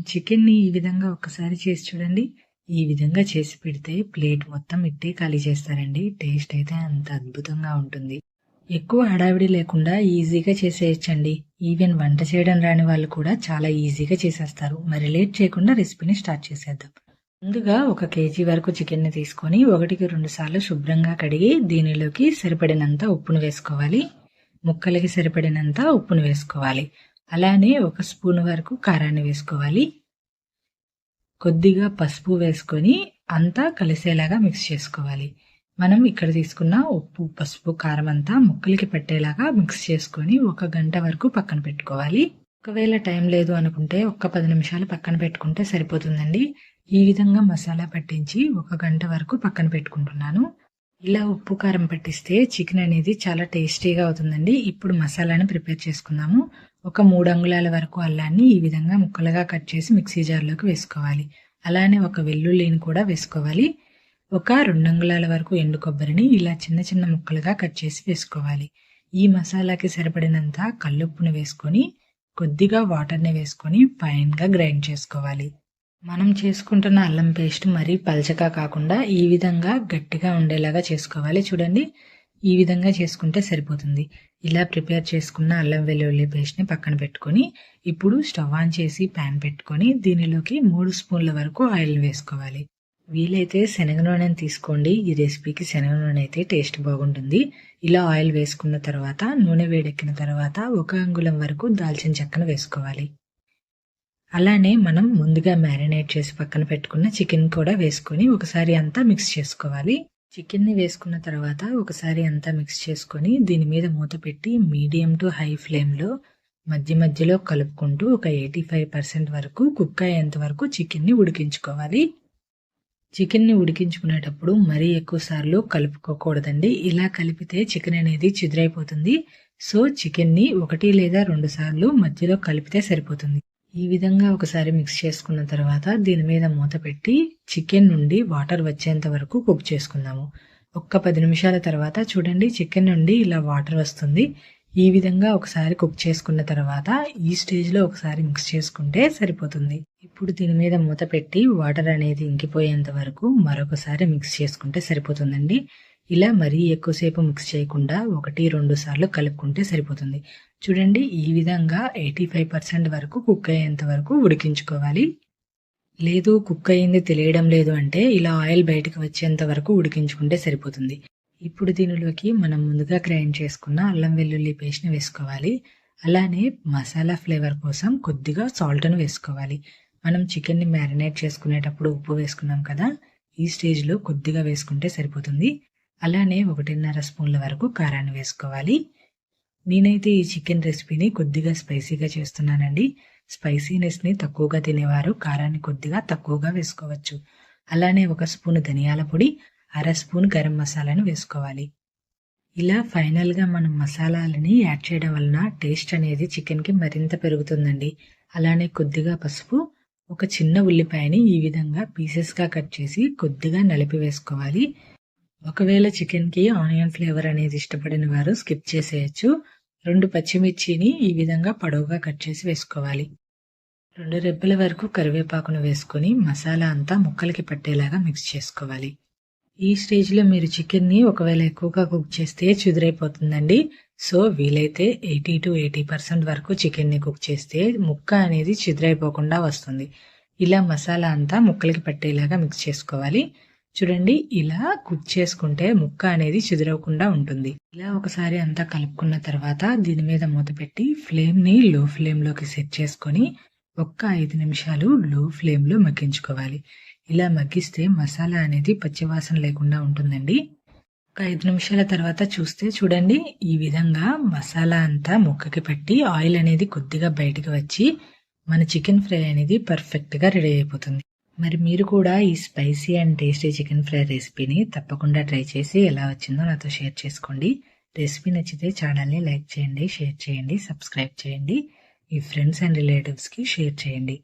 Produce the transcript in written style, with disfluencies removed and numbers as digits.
చికెన్‌ని ఈ విధంగా ఒక్కసారి చేసి చూడండి. ఈ విధంగా చేసి పెడితే ప్లేట్ మొత్తం ఇట్టే ఖాళీ చేస్తారండి. టేస్ట్ అయితే అంత అద్భుతంగా ఉంటుంది. ఎక్కువ హడావిడి లేకుండా ఈజీగా చేసేయొచ్చండి. ఈవెన్ వంట చేయడం రాని వాళ్ళు కూడా చాలా ఈజీగా చేసేస్తారు. మరి లేట్ చేయకుండా రెసిపీని స్టార్ట్ చేసేద్దాం. ముందుగా 1 కేజీ వరకు చికెన్‌ని తీసుకొని 1కి 2 సార్లు శుభ్రంగా కడిగి దీనిలోకి సరిపడినంత ఉప్పును వేసుకోవాలి. ముక్కలకి సరిపడినంత ఉప్పును వేసుకోవాలి. అలానే 1 స్పూన్ వరకు కారాన్ని వేసుకోవాలి. కొద్దిగా పసుపు వేసుకొని అంతా కలిసేలాగా మిక్స్ చేసుకోవాలి. మనం ఇక్కడ తీసుకున్న ఉప్పు, పసుపు, కారం అంతా ముక్కలకి పట్టేలాగా మిక్స్ చేసుకొని 1 గంట వరకు పక్కన పెట్టుకోవాలి. ఒకవేళ టైం లేదు అనుకుంటే 10 నిమిషాలు పక్కన పెట్టుకుంటే సరిపోతుందండి. ఈ విధంగా మసాలా పట్టించి 1 గంట వరకు పక్కన పెట్టుకుంటున్నాను. ఇలా ఉప్పు, కారం పట్టిస్తే చికెన్ అనేది చాలా టేస్టీగా అవుతుందండి. ఇప్పుడు మసాలాని ప్రిపేర్ చేసుకుందాము. 3 అంగుళాల వరకు అల్లాన్ని ఈ విధంగా ముక్కలుగా కట్ చేసి మిక్సీ జార్లోకి వేసుకోవాలి. అలానే 1 వెల్లుల్లిని కూడా వేసుకోవాలి. 2 అంగుళాల వరకు ఎండు కొబ్బరిని ఇలా చిన్న చిన్న ముక్కలుగా కట్ చేసి వేసుకోవాలి. ఈ మసాలాకి సరిపడినంత కల్లుప్పును వేసుకొని కొద్దిగా వాటర్ని వేసుకొని ఫైన్గా గ్రైండ్ చేసుకోవాలి. మనం చేసుకుంటున్న అల్లం పేస్ట్ మరీ పల్చగా కాకుండా ఈ విధంగా గట్టిగా ఉండేలాగా చేసుకోవాలి. చూడండి, ఈ విధంగా చేసుకుంటే సరిపోతుంది. ఇలా ప్రిపేర్ చేసుకున్న అల్లం వెల్లుల్లి పేస్ట్ని పక్కన పెట్టుకొని ఇప్పుడు స్టవ్ ఆన్ చేసి ప్యాన్ పెట్టుకొని దీనిలోకి 3 స్పూన్ల వరకు ఆయిల్ వేసుకోవాలి. వీలైతే శనగ నూనెని తీసుకోండి. ఈ రెసిపీకి శనగ నూనె అయితే టేస్ట్ బాగుంటుంది. ఇలా ఆయిల్ వేసుకున్న తర్వాత నూనె వేడెక్కిన తర్వాత 1 అంగుళం వరకు దాల్చిన చెక్కను వేసుకోవాలి. అలానే మనం ముందుగా మ్యారినేట్ చేసి పక్కన పెట్టుకున్న చికెన్ కూడా వేసుకొని ఒకసారి అంతా మిక్స్ చేసుకోవాలి. చికెన్ని వేసుకున్న తర్వాత ఒకసారి అంతా మిక్స్ చేసుకొని దీని మీద మూత పెట్టి మీడియం టు హై ఫ్లేమ్లో మధ్యలో కలుపుకుంటూ ఒక 85% వరకు కుక్ అయ్యేంత వరకు చికెన్ని ఉడికించుకోవాలి. చికెన్ని ఉడికించుకునేటప్పుడు మరీ ఎక్కువ సార్లు కలుపుకోకూడదండి. ఇలా కలిపితే చికెన్ అనేది చిదురైపోతుంది. సో చికెన్ని 1 లేదా 2 సార్లు మధ్యలో కలిపితే సరిపోతుంది. ఈ విధంగా ఒకసారి మిక్స్ చేసుకున్న తర్వాత దీని మీద మూత పెట్టి చికెన్ నుండి వాటర్ వచ్చేంత వరకు కుక్ చేసుకుందాము. 10 నిమిషాల తర్వాత చూడండి, చికెన్ నుండి ఇలా వాటర్ వస్తుంది. ఈ విధంగా ఒకసారి కుక్ చేసుకున్న తర్వాత ఈ స్టేజ్లో ఒకసారి మిక్స్ చేసుకుంటే సరిపోతుంది. ఇప్పుడు దీని మీద మూత పెట్టి వాటర్ అనేది ఇంకిపోయేంత వరకు మరొకసారి మిక్స్ చేసుకుంటే సరిపోతుందండి. ఇలా మరీ ఎక్కువసేపు మిక్స్ చేయకుండా 1-2 సార్లు కలుపుకుంటే సరిపోతుంది. చూడండి, ఈ విధంగా 85% వరకు కుక్ అయ్యేంత వరకు ఉడికించుకోవాలి. లేదు కుక్ అయ్యింది తెలియడం లేదు అంటే ఇలా ఆయిల్ బయటకు వచ్చేంత వరకు ఉడికించుకుంటే సరిపోతుంది. ఇప్పుడు దీనిలోకి మనం ముందుగా గ్రైండ్ చేసుకున్న అల్లం వెల్లుల్లి పేస్ట్ని వేసుకోవాలి. అలానే మసాలా ఫ్లేవర్ కోసం కొద్దిగా సాల్ట్ను వేసుకోవాలి. మనం చికెన్ని మ్యారినేట్ చేసుకునేటప్పుడు ఉప్పు వేసుకున్నాం కదా, ఈ స్టేజ్లో కొద్దిగా వేసుకుంటే సరిపోతుంది. అలానే 1.5 స్పూన్ల వరకు కారాన్ని వేసుకోవాలి. నేనైతే ఈ చికెన్ రెసిపీని కొద్దిగా స్పైసీగా చేస్తున్నానండి. స్పైసీనెస్ని తక్కువగా తినేవారు కారాన్ని కొద్దిగా తక్కువగా వేసుకోవచ్చు. అలానే 1 స్పూన్ ధనియాల పొడి, 1/2 స్పూన్ గరం మసాలాను వేసుకోవాలి. ఇలా ఫైనల్గా మనం మసాలాలని యాడ్ చేయడం వలన టేస్ట్ అనేది చికెన్కి మరింత పెరుగుతుందండి. అలానే కొద్దిగా పసుపు, 1 చిన్న ఉల్లిపాయని ఈ విధంగా పీసెస్గా కట్ చేసి కొద్దిగా నలిపి వేసుకోవాలి. ఒకవేళ చికెన్కి ఆనియన్ ఫ్లేవర్ అనేది ఇష్టపడిన వారు స్కిప్ చేసేయచ్చు. 2 పచ్చిమిర్చిని ఈ విధంగా పొడవుగా కట్ చేసి వేసుకోవాలి. 2 రెబ్బల వరకు కరివేపాకును వేసుకొని మసాలా అంతా ముక్కలకి పట్టేలాగా మిక్స్ చేసుకోవాలి. ఈ స్టేజ్లో మీరు చికెన్ని ఒకవేళ ఎక్కువగా కుక్ చేస్తే చిదురైపోతుందండి. సో వీలైతే 80-80% వరకు చికెన్ని కుక్ చేస్తే ముక్క అనేది చిదురైపోకుండా వస్తుంది. ఇలా మసాలా అంతా ముక్కలకి పట్టేలాగా మిక్స్ చేసుకోవాలి. చూడండి, ఇలా కుక్ చేసుకుంటే ముక్క అనేది చిదురవకుండా ఉంటుంది. ఇలా ఒకసారి అంతా కలుపుకున్న తర్వాత దీని మీద మూత పెట్టి ఫ్లేమ్ని లో ఫ్లేమ్లోకి సెట్ చేసుకొని 5 నిమిషాలు లో ఫ్లేమ్లో మగ్గించుకోవాలి. ఇలా మగ్గిస్తే మసాలా అనేది పచ్చివాసన లేకుండా ఉంటుందండి. 5 నిమిషాల తర్వాత చూస్తే చూడండి, ఈ విధంగా మసాలా అంతా ముక్కకి పట్టి ఆయిల్ అనేది కొద్దిగా బయటకు వచ్చి మన చికెన్ ఫ్రై అనేది పర్ఫెక్ట్గా రెడీ అయిపోతుంది. మరి మీరు కూడా ఈ spicy and tasty chicken fry రెసిపీని తప్పకుండా ట్రై చేసి ఎలా వచ్చిందో నాతో షేర్ చేసుకోండి. రెసిపీ నచ్చితే ఛానల్ని లైక్ చేయండి, షేర్ చేయండి, సబ్స్క్రైబ్ చేయండి. మీ ఫ్రెండ్స్ అండ్ రిలేటివ్స్కి షేర్ చేయండి.